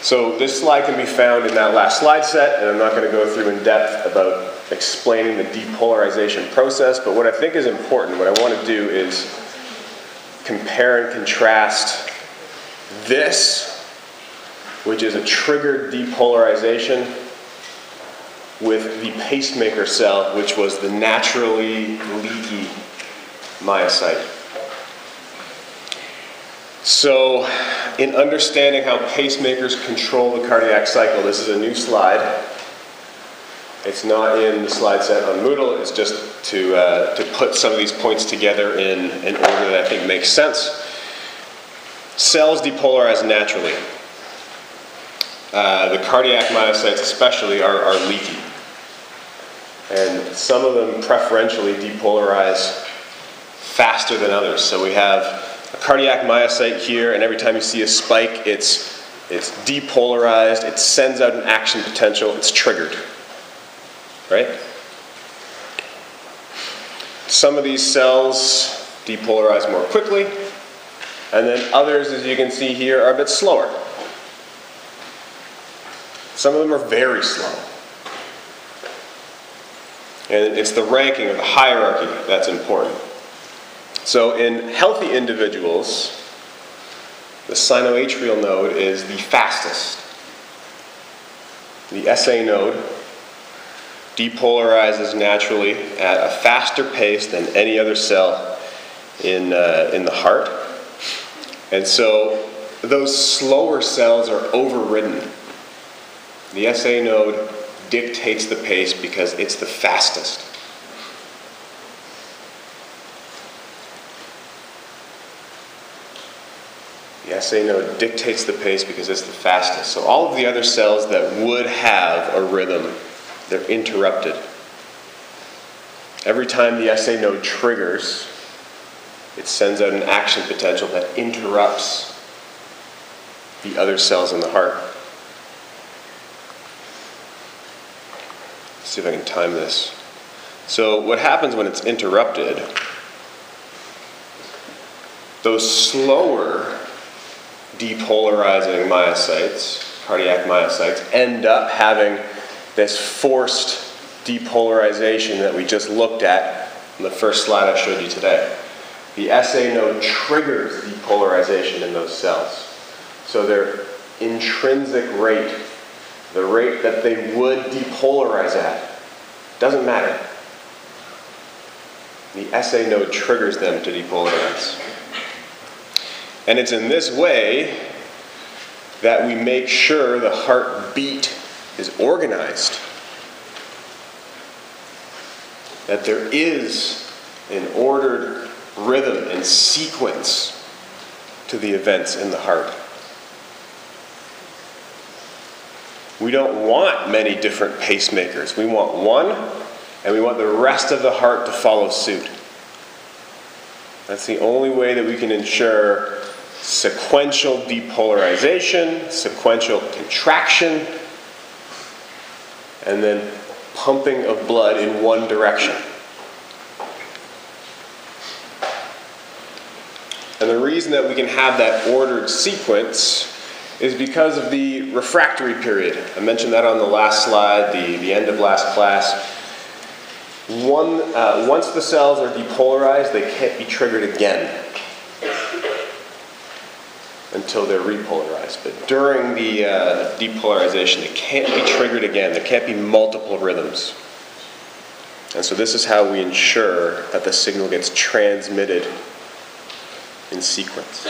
So this slide can be found in that last slide set, and I'm not going to go through in depth about explaining the depolarization process, but what I think is important, what I want to do is compare and contrast this, which is a triggered depolarization, with the pacemaker cell, which was the naturally leaky myocyte. So, in understanding how pacemakers control the cardiac cycle, this is a new slide. It's not in the slide set on Moodle, it's just to put some of these points together in an order that I think makes sense. Cells depolarize naturally. The cardiac myocytes especially are leaky. And some of them preferentially depolarize faster than others. So we have a cardiac myocyte here, and every time you see a spike, it's depolarized, it sends out an action potential, it's triggered. Right? Some of these cells depolarize more quickly, and then others, as you can see here, are a bit slower. Some of them are very slow. And it's the ranking or the hierarchy that's important. So in healthy individuals, the sinoatrial node is the fastest. The SA node depolarizes naturally at a faster pace than any other cell in the heart. And so those slower cells are overridden. The SA node dictates the pace because it's the fastest. The SA node dictates the pace because it's the fastest. So all of the other cells that would have a rhythm, they're interrupted. Every time the SA node triggers, it sends out an action potential that interrupts the other cells in the heart. Let's see if I can time this. So what happens when it's interrupted, those slower depolarizing myocytes, cardiac myocytes, end up having this forced depolarization that we just looked at in the first slide I showed you today. The SA node triggers depolarization in those cells. So their intrinsic rate, the rate that they would depolarize at, doesn't matter. The SA node triggers them to depolarize. And it's in this way that we make sure the heartbeat is organized. That there is an ordered rhythm and sequence to the events in the heart. We don't want many different pacemakers. We want one, and we want the rest of the heart to follow suit. That's the only way that we can ensure sequential depolarization, sequential contraction, and then pumping of blood in one direction. And the reason that we can have that ordered sequence is because of the refractory period. I mentioned that on the last slide, the end of last class. Once the cells are depolarized, they can't be triggered again until they're repolarized. But during the depolarization, they can't be triggered again. There can't be multiple rhythms. And so this is how we ensure that the signal gets transmitted in sequence.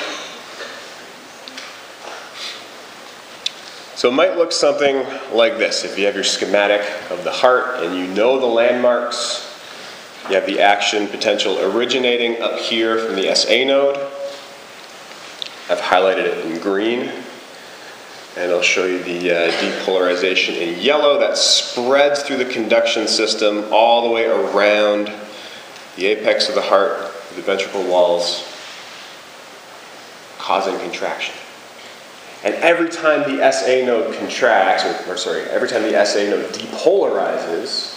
So it might look something like this. If you have your schematic of the heart and you know the landmarks, you have the action potential originating up here from the SA node. I've highlighted it in green, and I'll show you the depolarization in yellow that spreads through the conduction system all the way around the apex of the heart, the ventricle walls, causing contraction. And every time the SA node contracts, every time the SA node depolarizes,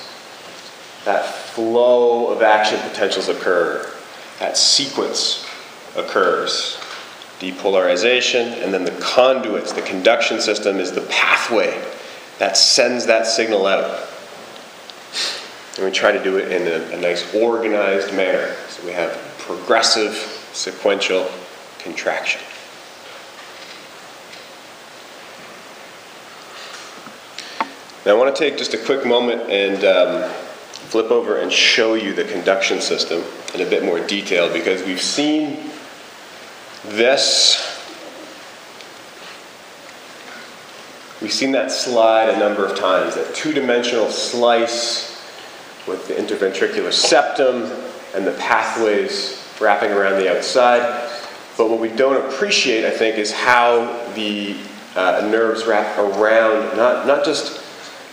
that flow of action potentials occur, that sequence occurs. depolarization, and then the conduits, the conduction system, is the pathway that sends that signal out. And we try to do it in a nice organized manner. So we have progressive sequential contraction. Now I want to take just a quick moment and flip over and show you the conduction system in a bit more detail, because we've seen this. We've seen that slide a number of times, that two-dimensional slice with the interventricular septum and the pathways wrapping around the outside. But what we don't appreciate, I think, is how the nerves wrap around, not just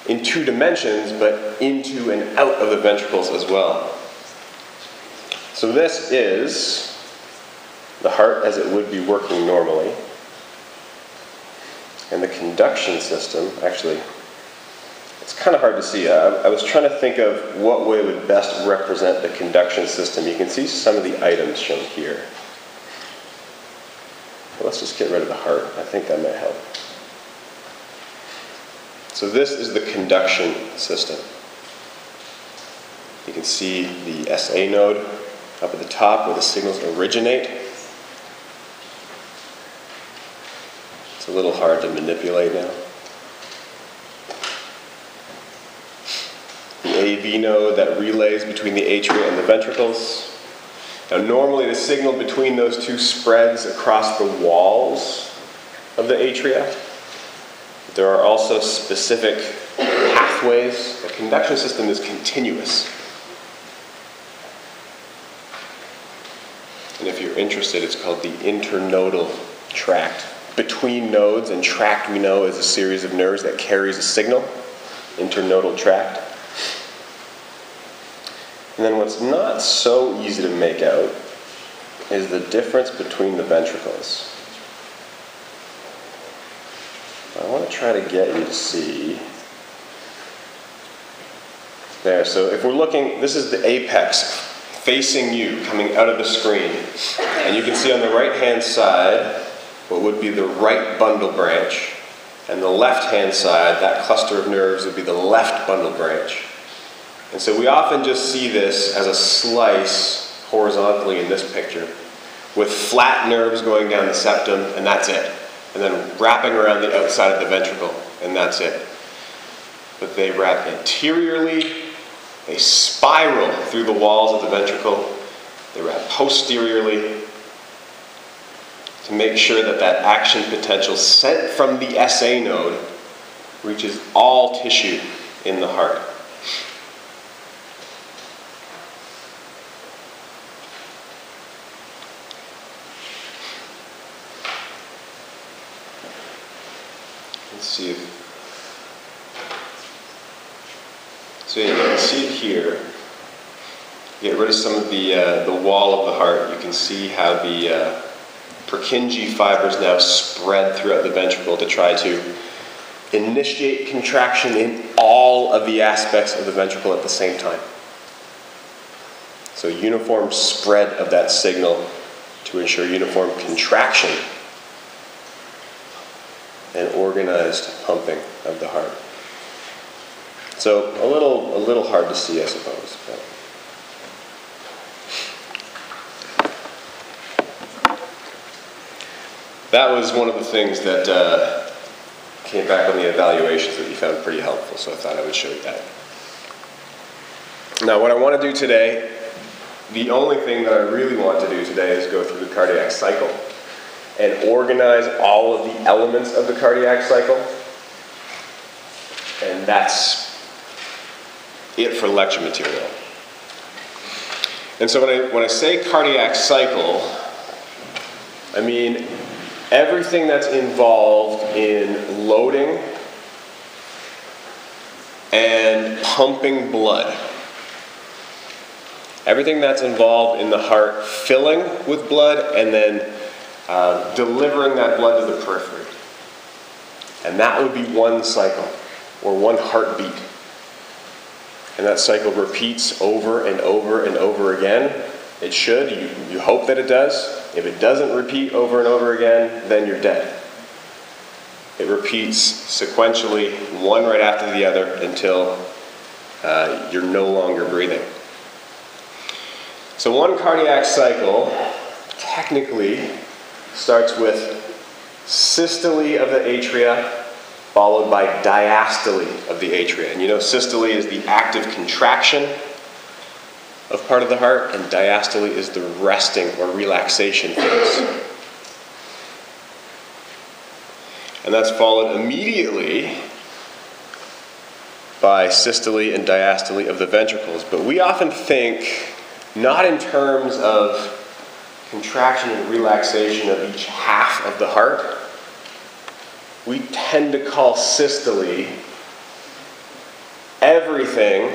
in two dimensions, but into and out of the ventricles as well. So this is the heart as it would be working normally. And the conduction system, actually, it's kind of hard to see. I was trying to think of what way would best represent the conduction system. You can see some of the items shown here. Well, let's just get rid of the heart. I think that might help. So this is the conduction system. You can see the SA node up at the top where the signals originate. It's a little hard to manipulate now. The AV node that relays between the atria and the ventricles. Now normally the signal between those two spreads across the walls of the atria. There are also specific pathways. The conduction system is continuous. And if you're interested, it's called the internodal tract. Between nodes, and tract we know is a series of nerves that carries a signal. Internodal tract. And then what's not so easy to make out is the difference between the ventricles. I want to try to get you to see. There, so if we're looking, this is the apex facing you, coming out of the screen. And you can see on the right-hand side what would be the right bundle branch. And the left-hand side, that cluster of nerves, would be the left bundle branch. And so we often just see this as a slice horizontally in this picture, with flat nerves going down the septum, and that's it. And then wrapping around the outside of the ventricle, and that's it. But they wrap anteriorly, they spiral through the walls of the ventricle, they wrap posteriorly to make sure that that action potential sent from the SA node reaches all tissue in the heart. Let's see if, so you can see it here. Get rid of some of the wall of the heart. You can see how the Purkinje fibers now spread throughout the ventricle to try to initiate contraction in all of the aspects of the ventricle at the same time. So uniform spread of that signal to ensure uniform contraction and organized pumping of the heart. So a little hard to see, I suppose. But. That was one of the things that came back on the evaluations that you found pretty helpful, so I thought I would show you that. Now what I want to do today, the only thing that I really want to do today is go through the cardiac cycle and organize all of the elements of the cardiac cycle. And that's it for lecture material. And so when I say cardiac cycle, I mean everything that's involved in loading and pumping blood. Everything that's involved in the heart filling with blood and then delivering that blood to the periphery. And that would be one cycle, or one heartbeat. And that cycle repeats over and over and over again It should. You hope that it does. If it doesn't repeat over and over again, then you're dead. It repeats sequentially, one right after the other, until you're no longer breathing. So one cardiac cycle technically starts with systole of the atria, followed by diastole of the atria. And you know systole is the active contraction of part of the heart, and diastole is the resting or relaxation phase. And that's followed immediately by systole and diastole of the ventricles. But we often think not in terms of contraction and relaxation of each half of the heart. We tend to call systole everything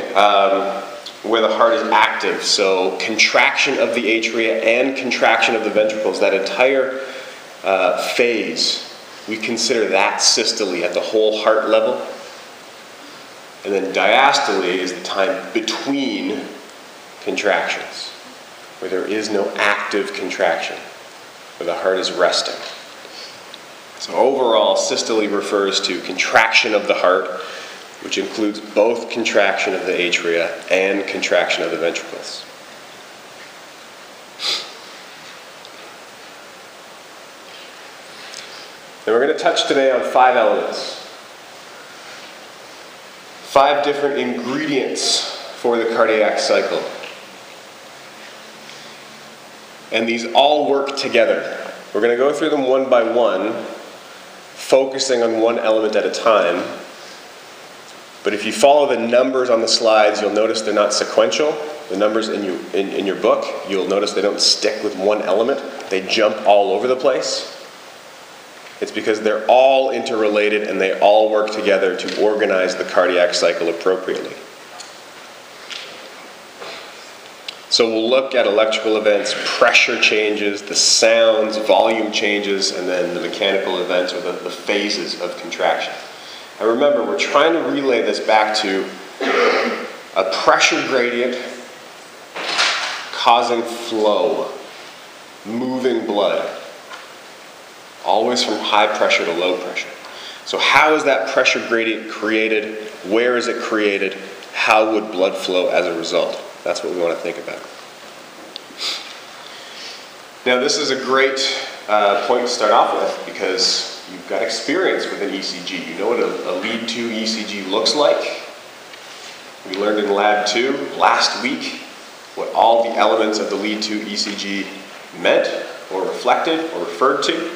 where the heart is active. So contraction of the atria and contraction of the ventricles, that entire phase, we consider that systole at the whole heart level. And then diastole is the time between contractions, where there is no active contraction, where the heart is resting. So overall, systole refers to contraction of the heart, which includes both contraction of the atria and contraction of the ventricles. And we're going to touch today on 5 elements. 5 different ingredients for the cardiac cycle. And these all work together. We're going to go through them one by one, focusing on one element at a time. But if you follow the numbers on the slides, you'll notice they're not sequential. The numbers in your book, you'll notice they don't stick with one element. They jump all over the place. It's because they're all interrelated and they all work together to organize the cardiac cycle appropriately. So we'll look at electrical events, pressure changes, the sounds, volume changes, and then the mechanical events or the phases of contraction. And remember, we're trying to relay this back to a pressure gradient causing flow, moving blood, always from high pressure to low pressure. So how is that pressure gradient created? Where is it created? How would blood flow as a result? That's what we want to think about. Now this is a great point to start off with because you've got experience with an ECG. You know what a lead 2 ECG looks like. We learned in Lab 2 last week what all the elements of the lead 2 ECG meant or reflected or referred to.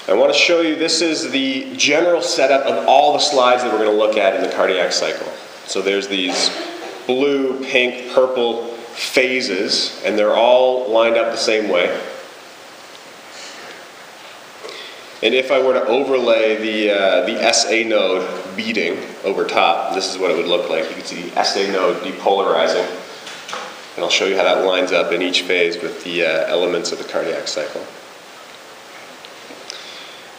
I want to show you, this is the general setup of all the slides that we're going to look at in the cardiac cycle. So there's these blue, pink, purple phases, and they're all lined up the same way. And if I were to overlay the SA node beating over top, this is what it would look like. You can see the SA node depolarizing. And I'll show you how that lines up in each phase with the elements of the cardiac cycle.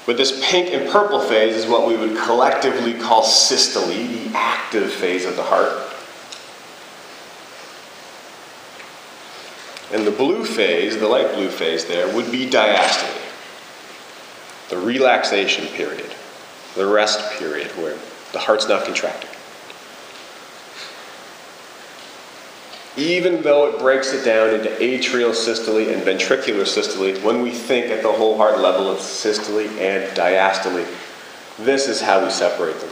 But this pink and purple phase is what we would collectively call systole, the active phase of the heart. And the blue phase, the light blue phase there, would be diastole, the relaxation period, the rest period where the heart's not contracting. Even though it breaks it down into atrial systole and ventricular systole, when we think at the whole heart level of systole and diastole, this is how we separate them.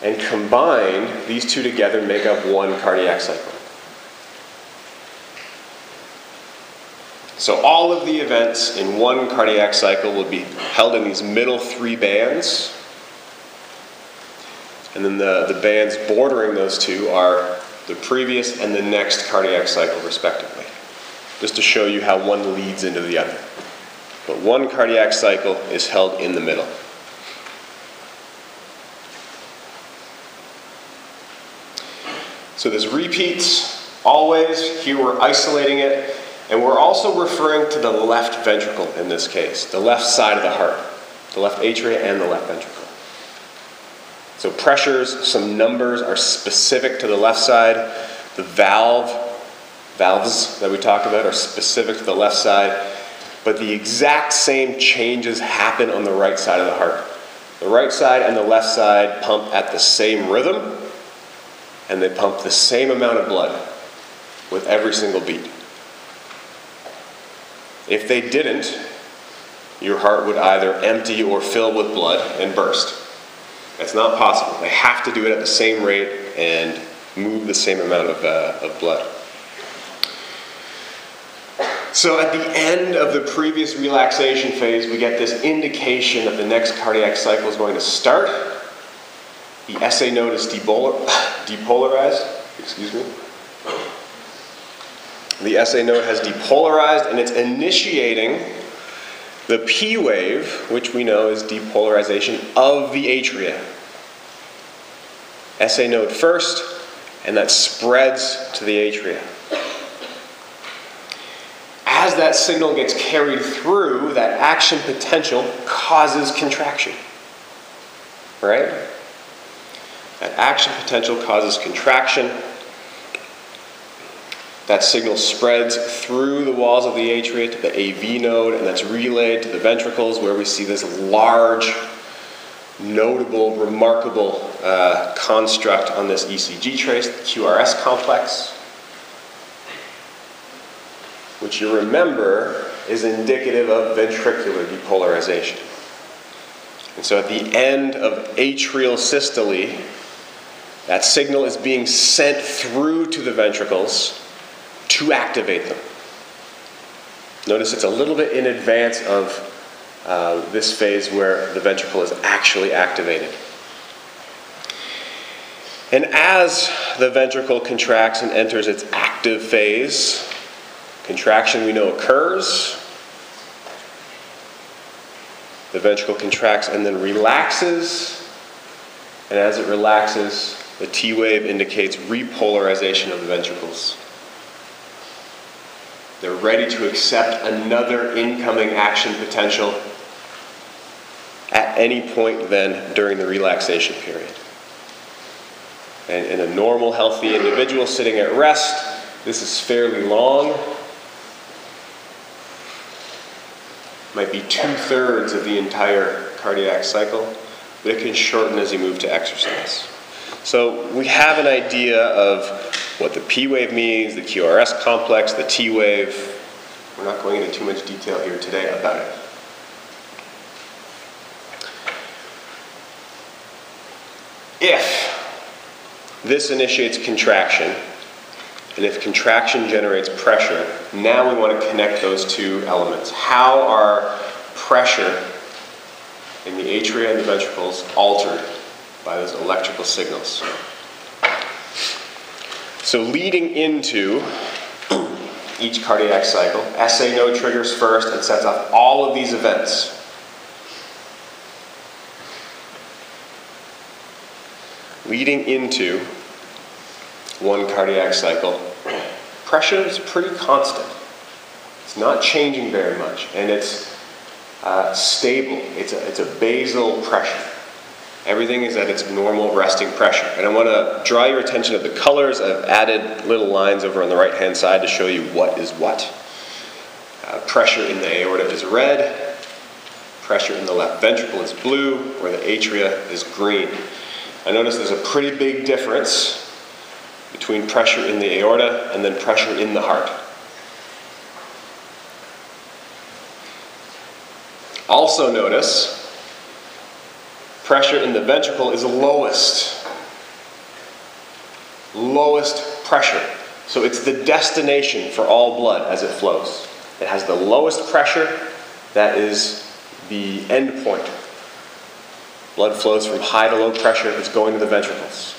And combined, these two together make up one cardiac cycle. So all of the events in one cardiac cycle will be held in these middle 3 bands. And then the bands bordering those two are the previous and the next cardiac cycle, respectively, just to show you how one leads into the other. But one cardiac cycle is held in the middle. So this repeats always. Here we're isolating it, and we're also referring to the left ventricle in this case, the left side of the heart, the left atria and the left ventricle. So pressures, some numbers are specific to the left side. The valve valves that we talked about are specific to the left side, but the exact same changes happen on the right side of the heart. The right side and the left side pump at the same rhythm, and they pump the same amount of blood with every single beat. If they didn't, your heart would either empty or fill with blood and burst. That's not possible. They have to do it at the same rate and move the same amount of blood. So at the end of the previous relaxation phase, we get this indication that the next cardiac cycle is going to start. The SA node is depolarized. The SA node has depolarized, and it's initiating the P wave, which we know is depolarization of the atria. SA node first, and that spreads to the atria. As that signal gets carried through, that action potential causes contraction. Right? That action potential causes contraction. That signal spreads through the walls of the atria to the AV node, and that's relayed to the ventricles, where we see this large, notable, remarkable construct on this ECG trace, the QRS complex, which you remember is indicative of ventricular depolarization. And so at the end of atrial systole, that signal is being sent through to the ventricles to activate them. Notice it's a little bit in advance of this phase where the ventricle is actually activated. And as the ventricle contracts and enters its active phase, contraction we know occurs. The ventricle contracts and then relaxes. And as it relaxes, the T wave indicates repolarization of the ventricles. They're ready to accept another incoming action potential at any point then during the relaxation period. And in a normal, healthy individual sitting at rest, this is fairly long. Might be 2/3 of the entire cardiac cycle, but it can shorten as you move to exercise. So we have an idea of what the P wave means, the QRS complex, the T wave. We're not going into too much detail here today about it. If this initiates contraction, and if contraction generates pressure, now we want to connect those two elements. How are pressure in the atria and the ventricles altered by those electrical signals? So leading into each cardiac cycle, SA node triggers first and sets off all of these events. Leading into one cardiac cycle, pressure is pretty constant. It's not changing very much, and it's stable. It's a basal pressure. Everything is at its normal resting pressure. And I want to draw your attention to the colors. I've added little lines over on the right-hand side to show you what is what. Pressure in the aorta is red. Pressure in the left ventricle is blue, where the atria is green. I notice there's a pretty big difference between pressure in the aorta and then pressure in the heart. Also notice pressure in the ventricle is lowest pressure. So it's the destination for all blood as it flows. It has the lowest pressure. That is the end point. Blood flows from high to low pressure. It's going to the ventricles.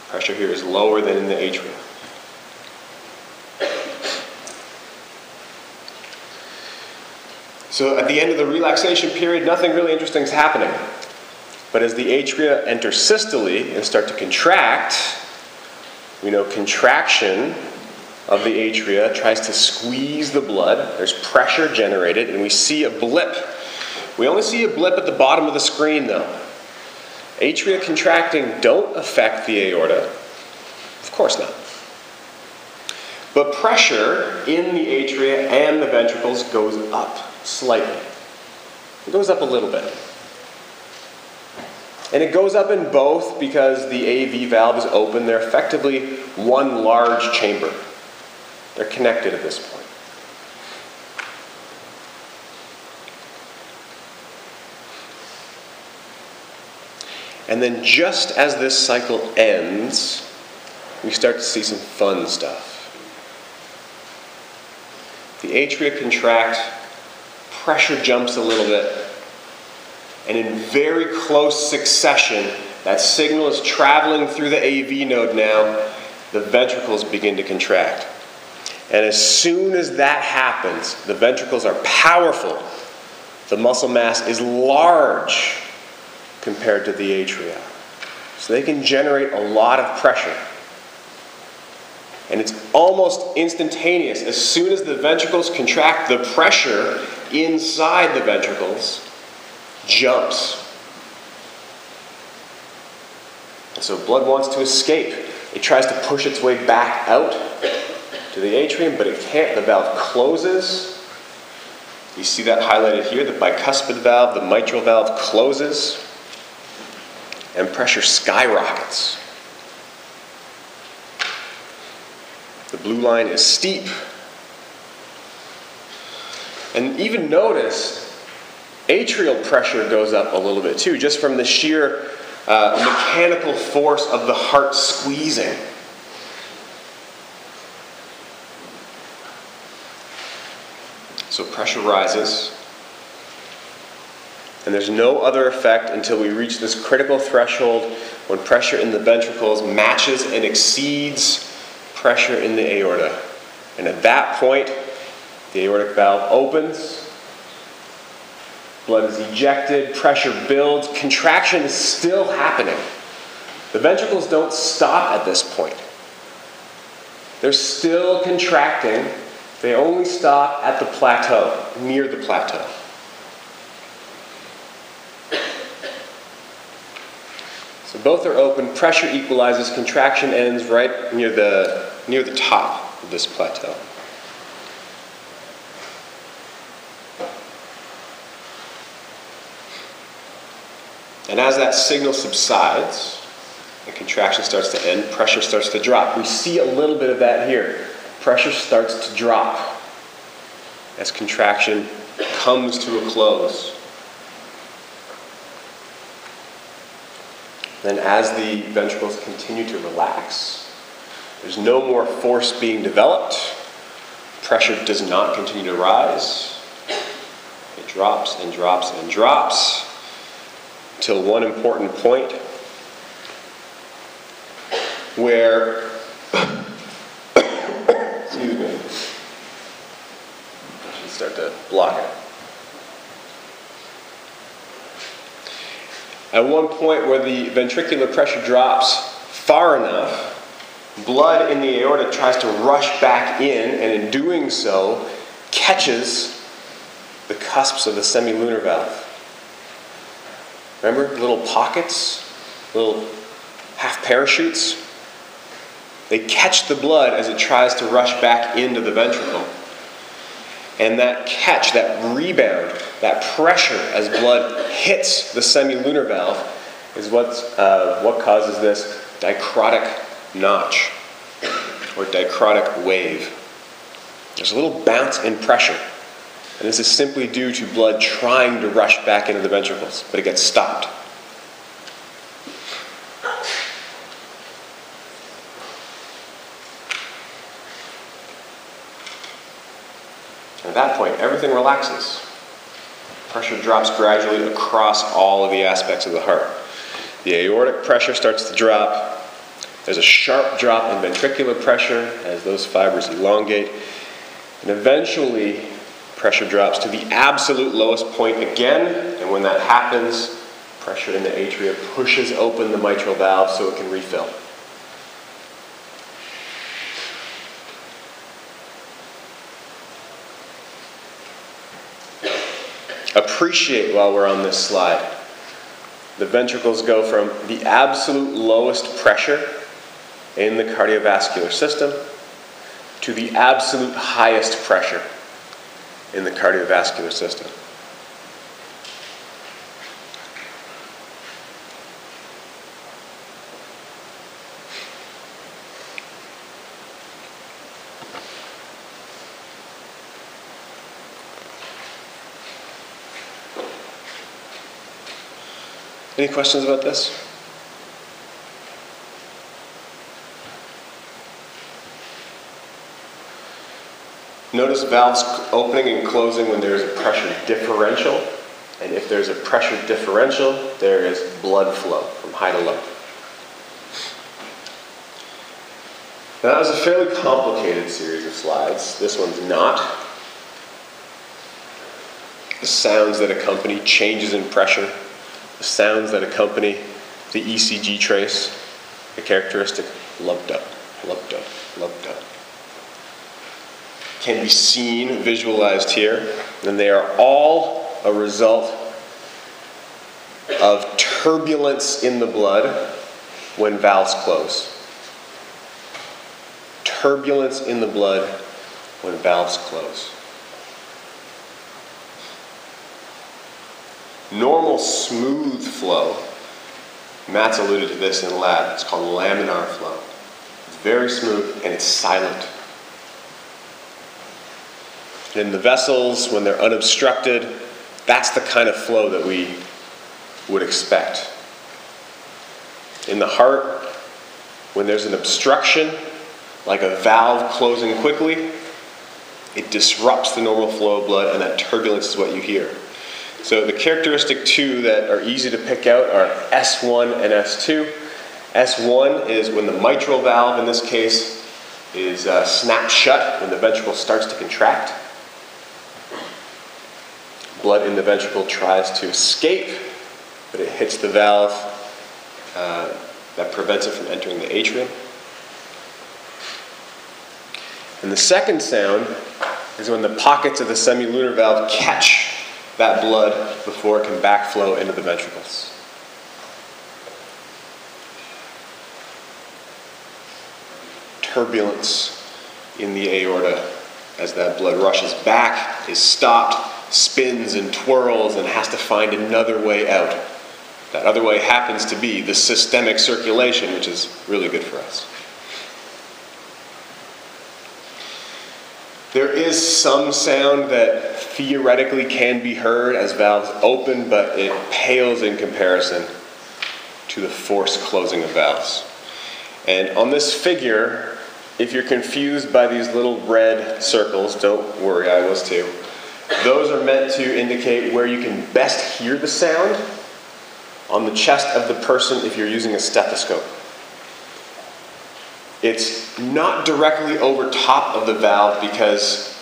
Pressure here is lower than in the atria. So at the end of the relaxation period, nothing really interesting is happening. But as the atria enter systole and start to contract, we know contraction of the atria tries to squeeze the blood. There's pressure generated, and we see a blip. We only see a blip at the bottom of the screen, though. Atria contracting don't affect the aorta. Of course not. But pressure in the atria and the ventricles goes up slightly. It goes up a little bit. And it goes up in both because the AV valve is open. They're effectively one large chamber. They're connected at this point. And then just as this cycle ends, we start to see some fun stuff. The atria contract, pressure jumps a little bit, and in very close succession, that signal is traveling through the AV node now, the ventricles begin to contract. And as soon as that happens, the ventricles are powerful. The muscle mass is large compared to the atria. So they can generate a lot of pressure. And it's almost instantaneous. As soon as the ventricles contract, the pressure inside the ventricles jumps. And so blood wants to escape. It tries to push its way back out to the atrium, but it can't. The valve closes. You see that highlighted here, the bicuspid valve, the mitral valve closes, and pressure skyrockets. The blue line is steep. And even notice, atrial pressure goes up a little bit too, just from the sheer mechanical force of the heart squeezing. So pressure rises. And there's no other effect until we reach this critical threshold when pressure in the ventricles matches and exceeds pressure in the aorta. And at that point, the aortic valve opens, blood is ejected, pressure builds, contraction is still happening. The ventricles don't stop at this point. They're still contracting. They only stop at the plateau, near the plateau. So both are open, pressure equalizes, contraction ends right near the top of this plateau. And as that signal subsides, the contraction starts to end, pressure starts to drop. We see a little bit of that here. Pressure starts to drop as contraction comes to a close. Then as the ventricles continue to relax, there's no more force being developed. Pressure does not continue to rise. It drops and drops and drops until one important point where, excuse me, I should start to block it. At one point where the ventricular pressure drops far enough, blood in the aorta tries to rush back in, and in doing so, catches the cusps of the semilunar valve. Remember, little pockets, little half parachutes? They catch the blood as it tries to rush back into the ventricle. And that catch, that rebound, that pressure as blood hits the semilunar valve is what causes this dicrotic notch or dicrotic wave. There's a little bounce in pressure. And this is simply due to blood trying to rush back into the ventricles, but it gets stopped. At that point, everything relaxes. Pressure drops gradually across all of the aspects of the heart. The aortic pressure starts to drop. There's a sharp drop in ventricular pressure as those fibers elongate. And eventually, pressure drops to the absolute lowest point again. And when that happens, pressure in the atria pushes open the mitral valve so it can refill. Appreciate while we're on this slide, the ventricles go from the absolute lowest pressure in the cardiovascular system to the absolute highest pressure in the cardiovascular system. Any questions about this? Notice valves opening and closing when there's a pressure differential. And if there's a pressure differential, there is blood flow from high to low. Now that was a fairly complicated series of slides. This one's not. The sounds that accompany changes in pressure, the sounds that accompany the ECG trace, the characteristic lump dub, lump dub, lump dub, can be seen, visualized here, and they are all a result of turbulence in the blood when valves close. Turbulence in the blood when valves close. Normal smooth flow, Matt's alluded to this in lab, it's called laminar flow. It's very smooth and it's silent. And in the vessels, when they're unobstructed, that's the kind of flow that we would expect. In the heart, when there's an obstruction, like a valve closing quickly, it disrupts the normal flow of blood, and that turbulence is what you hear. So the characteristic two that are easy to pick out are S1 and S2. S1 is when the mitral valve, in this case, is snapped shut when the ventricle starts to contract. Blood in the ventricle tries to escape, but it hits the valve that prevents it from entering the atrium. And the second sound is when the pockets of the semilunar valve catch that blood before it can backflow into the ventricles. Turbulence in the aorta as that blood rushes back, is stopped, spins and twirls, and has to find another way out. That other way happens to be the systemic circulation, which is really good for us. There is some sound that theoretically can be heard as valves open, but it pales in comparison to the forced closing of valves. And on this figure, if you're confused by these little red circles, don't worry, I was too. Those are meant to indicate where you can best hear the sound on the chest of the person if you're using a stethoscope. It's not directly over top of the valve because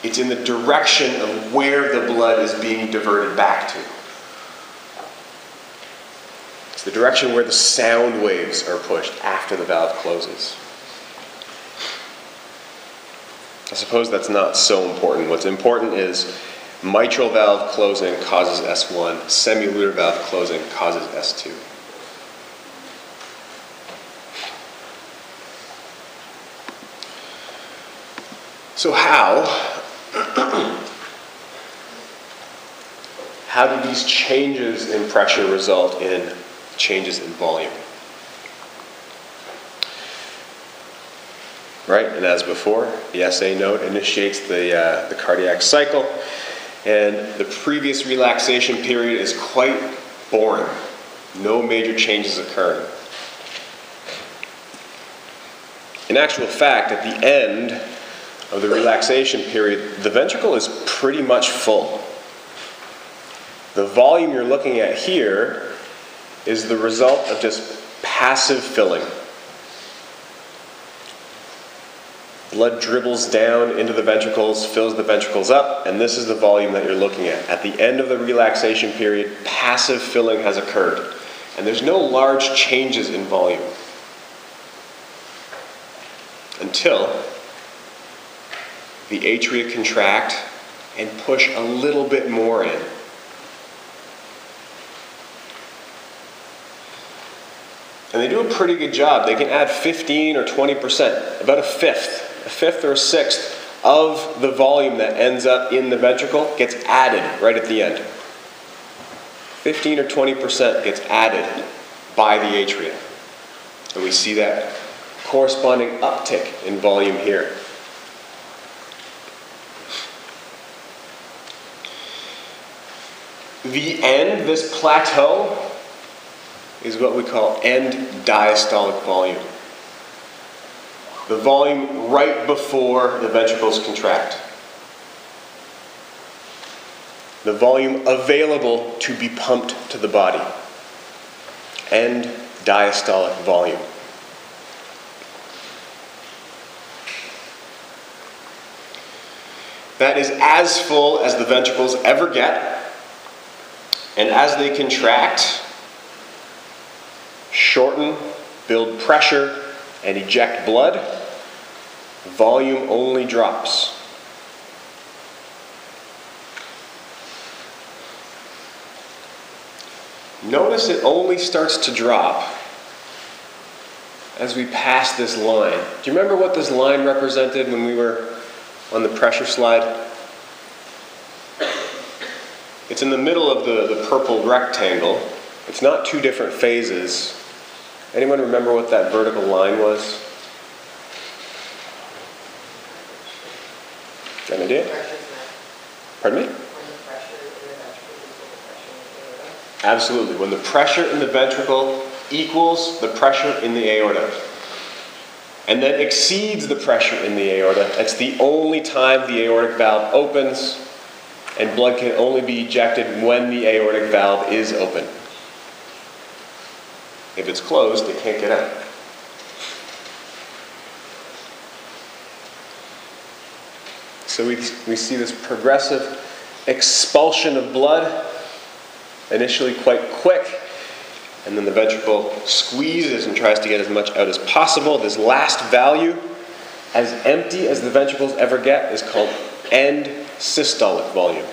it's in the direction of where the blood is being diverted back to. It's the direction where the sound waves are pushed after the valve closes. I suppose that's not so important. What's important is mitral valve closing causes S1, semilunar valve closing causes S2. So how do these changes in pressure result in changes in volume? Right, and as before, the SA node initiates the cardiac cycle, and the previous relaxation period is quite boring. No major changes occurring. In actual fact, at the end of the relaxation period, the ventricle is pretty much full. The volume you're looking at here is the result of just passive filling. Blood dribbles down into the ventricles, fills the ventricles up, and this is the volume that you're looking at. At the end of the relaxation period, passive filling has occurred, and there's no large changes in volume until the atria contract and push a little bit more in. And they do a pretty good job. They can add 15 or 20%, about a fifth a fifth or a sixth of the volume that ends up in the ventricle gets added right at the end. 15 or 20% gets added by the atria. And we see that corresponding uptick in volume here. The end, this plateau, is what we call end diastolic volume. The volume right before the ventricles contract. The volume available to be pumped to the body. End diastolic volume. That is as full as the ventricles ever get. And as they contract, shorten, build pressure, and eject blood, volume only drops. Notice it only starts to drop as we pass this line. Do you remember what this line represented when we were on the pressure slide? It's in the middle of the purple rectangle. It's not two different phases. Anyone remember what that vertical line was? Got an idea? Pardon me? Absolutely. When the pressure in the ventricle equals the pressure in the aorta, and then exceeds the pressure in the aorta, that's the only time the aortic valve opens, and blood can only be ejected when the aortic valve is open. If it's closed, it can't get out. So we see this progressive expulsion of blood, initially quite quick, and then the ventricle squeezes and tries to get as much out as possible. This last value, as empty as the ventricles ever get, is called end systolic volume.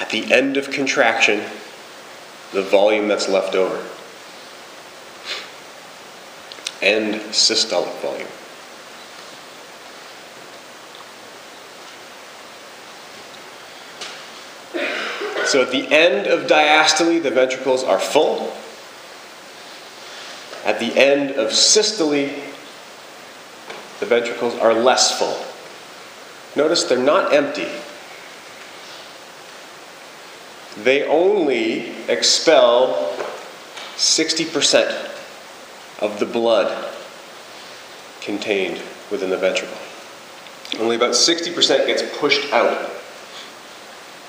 At the end of contraction, the volume that's left over. End systolic volume. So at the end of diastole, the ventricles are full. At the end of systole, the ventricles are less full. Notice they're not empty. They only expel 60% of the blood contained within the ventricle. Only about 60% gets pushed out.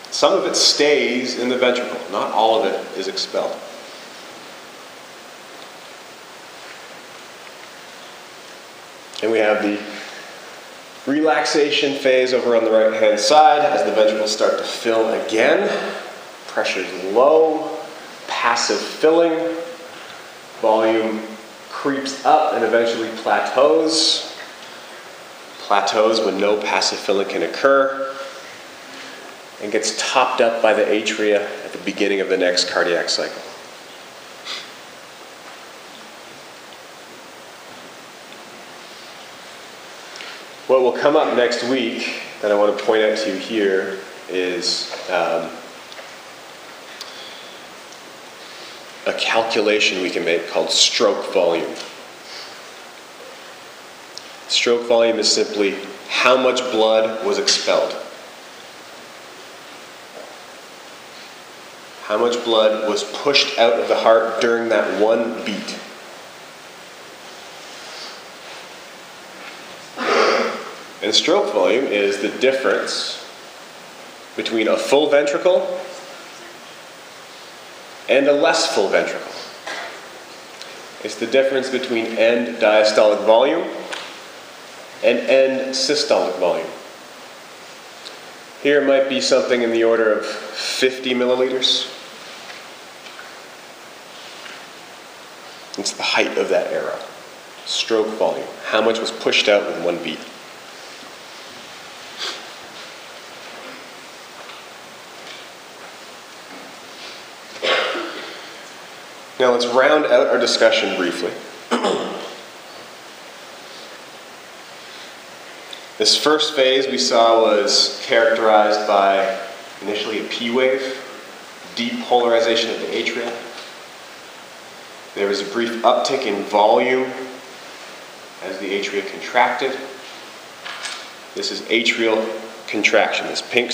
Some of it stays in the ventricle. Not all of it is expelled. And we have the relaxation phase over on the right-hand side as the ventricles start to fill again. Pressure's low, passive filling, volume creeps up and eventually plateaus. Plateaus when no passive filling can occur, and gets topped up by the atria at the beginning of the next cardiac cycle. What will come up next week that I want to point out to you here is a calculation we can make called stroke volume. Stroke volume is simply how much blood was expelled. How much blood was pushed out of the heart during that one beat. And stroke volume is the difference between a full ventricle and a less full ventricle. It's the difference between end diastolic volume and end systolic volume. Here it might be something in the order of 50 milliliters. It's the height of that arrow. Stroke volume. How much was pushed out with one beat. Now let's round out our discussion briefly This first phase we saw was characterized by initially a P wave, depolarization of the atria. There was a brief uptick in volume as the atria contracted. This is atrial contraction, this pink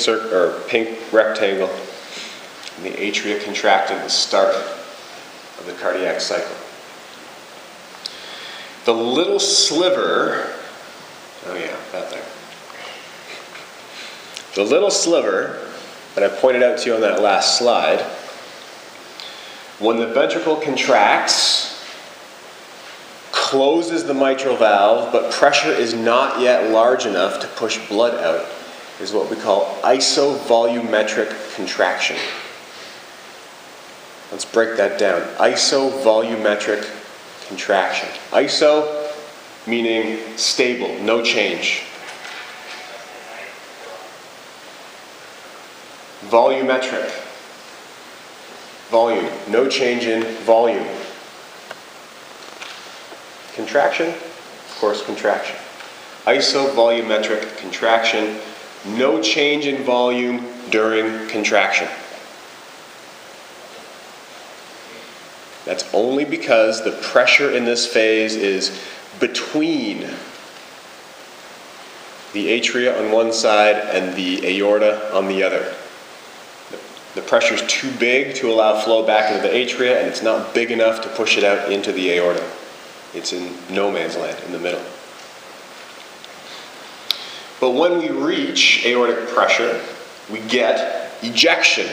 rectangle, and the atria contracted at the start of the cardiac cycle. The little sliver, oh yeah, about there. The little sliver that I pointed out to you on that last slide, when the ventricle contracts, closes the mitral valve, but pressure is not yet large enough to push blood out, is what we call isovolumetric contraction. Let's break that down. Isovolumetric contraction. Iso meaning stable, no change. Volumetric. Volume, no change in volume. Contraction, of course, contraction. Isovolumetric contraction, no change in volume during contraction. That's only because the pressure in this phase is between the atria on one side and the aorta on the other. The pressure is too big to allow flow back into the atria, and it's not big enough to push it out into the aorta. It's in no man's land, in the middle. But when we reach aortic pressure, we get ejection.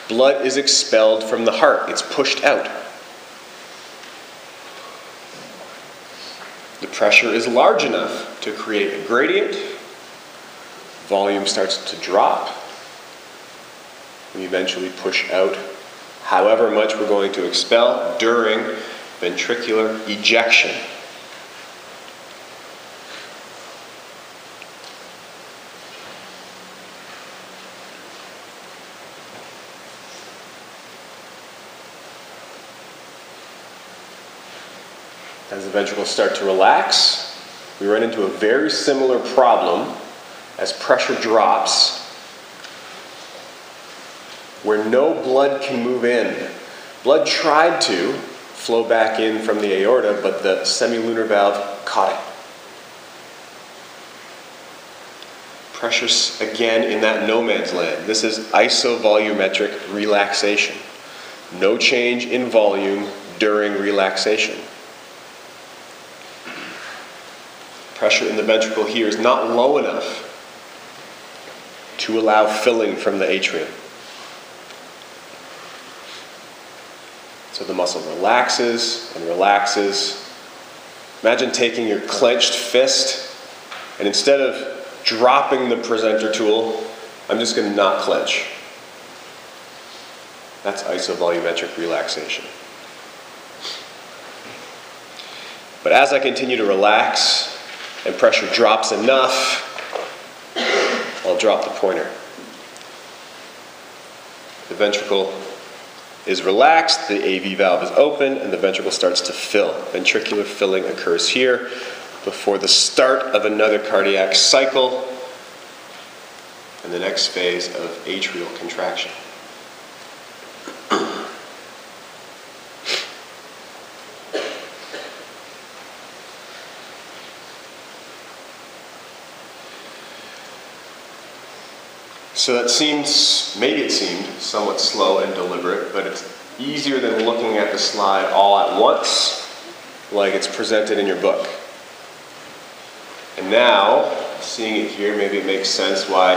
Blood is expelled from the heart. It's pushed out. The pressure is large enough to create a gradient. Volume starts to drop. We eventually push out however much we're going to expel during ventricular ejection. As the ventricles start to relax, we run into a very similar problem as pressure drops, where no blood can move in. Blood tried to flow back in from the aorta, but the semilunar valve caught it. Pressure's again in that no man's land. This is isovolumetric relaxation. No change in volume during relaxation. Pressure in the ventricle here is not low enough to allow filling from the atrium. So the muscle relaxes and relaxes. Imagine taking your clenched fist, and instead of dropping the presenter tool, I'm just going to not clench. That's isovolumetric relaxation. But as I continue to relax and pressure drops enough, I'll drop the pointer. The ventricle is relaxed, the AV valve is open, and the ventricle starts to fill. Ventricular filling occurs here before the start of another cardiac cycle and the next phase of atrial contraction. So that seems, maybe it seemed, somewhat slow and deliberate, but it's easier than looking at the slide all at once, like it's presented in your book. And now, seeing it here, maybe it makes sense why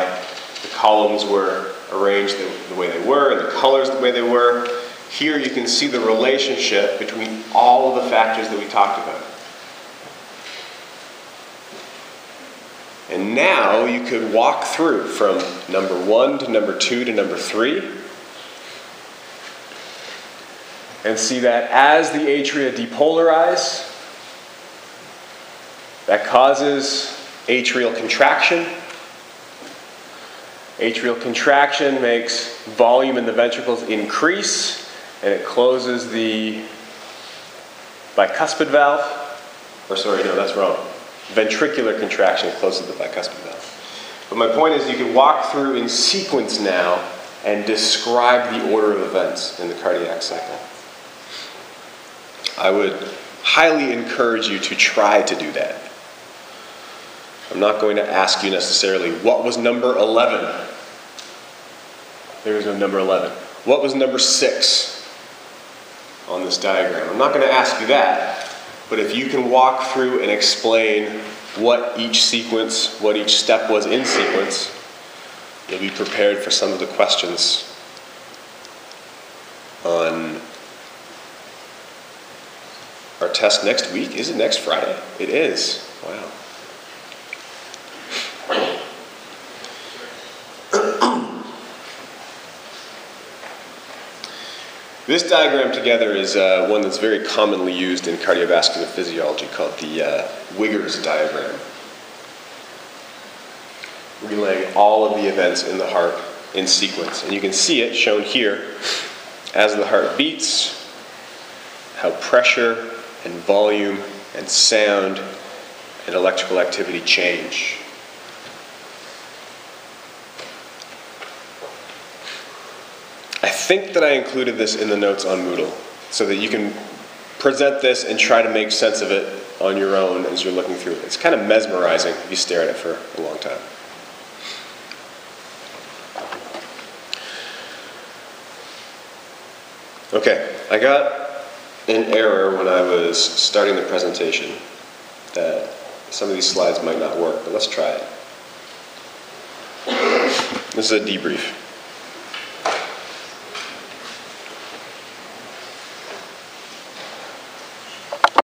the columns were arranged the way they were, and the colors the way they were. Here you can see the relationship between all of the factors that we talked about. And now you could walk through from number 1 to number 2 to number 3 and see that as the atria depolarize, that causes atrial contraction. Atrial contraction makes volume in the ventricles increase, and it closes the bicuspid valve. Or sorry, no, that's wrong. ventricular contraction close to the bicuspid valve. But my point is you can walk through in sequence now and describe the order of events in the cardiac cycle. I would highly encourage you to try to do that. I'm not going to ask you necessarily, what was number 11? There is no number 11. What was number 6 on this diagram? I'm not going to ask you that, but if you can walk through and explain what each sequence, what each step was in sequence, you'll be prepared for some of the questions on our test next week. Is it next Friday? It is. Wow. This diagram together is one that's very commonly used in cardiovascular physiology called the Wiggers Diagram, relaying all of the events in the heart in sequence. And you can see it shown here as the heart beats, how pressure and volume and sound and electrical activity change. I think that I included this in the notes on Moodle so that you can present this and try to make sense of it on your own as you're looking through it. It's kind of mesmerizing if you stare at it for a long time. Okay, I got an error when I was starting the presentation that some of these slides might not work, but let's try it. This is a debrief.